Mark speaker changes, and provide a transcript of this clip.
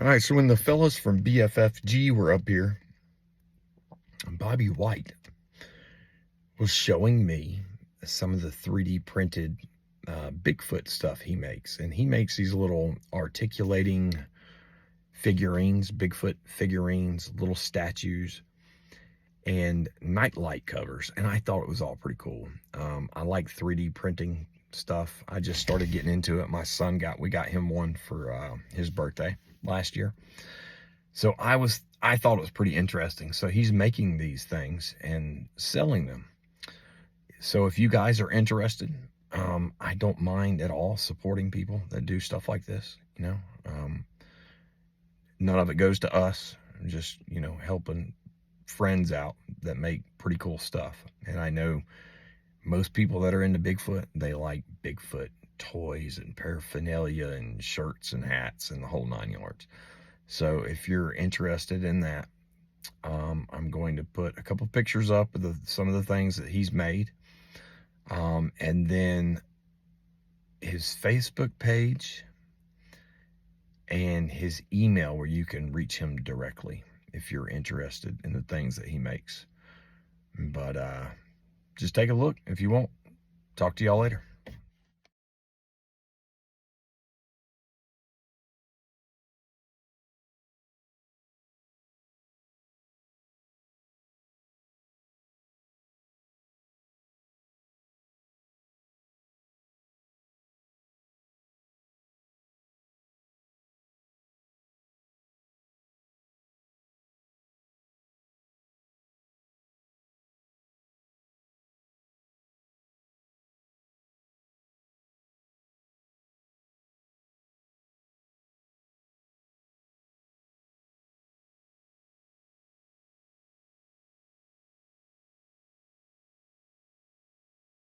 Speaker 1: All right, so when the fellas from BFFG were up here, Bobby White was showing me some of the 3D printed Bigfoot stuff he makes. And he makes these little articulating figurines, Bigfoot figurines, little statues, and nightlight covers. And I thought it was all pretty cool. I like 3D printing stuff. I just started getting into it. My son we got him one for his birthday last year. So I thought it was pretty interesting. So he's making these things and selling them. So if you guys are interested, I don't mind at all supporting people that do stuff like this. None of it goes to us. Just helping friends out that make pretty cool stuff. And I know most people that are into Bigfoot, they like Bigfoot toys and paraphernalia and shirts and hats and the whole 9 yards. So if you're interested in that, I'm going to put a couple pictures up of some of the things that he's made. And then his Facebook page and his email where you can reach him directly if you're interested in the things that he makes. But just take a look if you want. Talk to y'all later.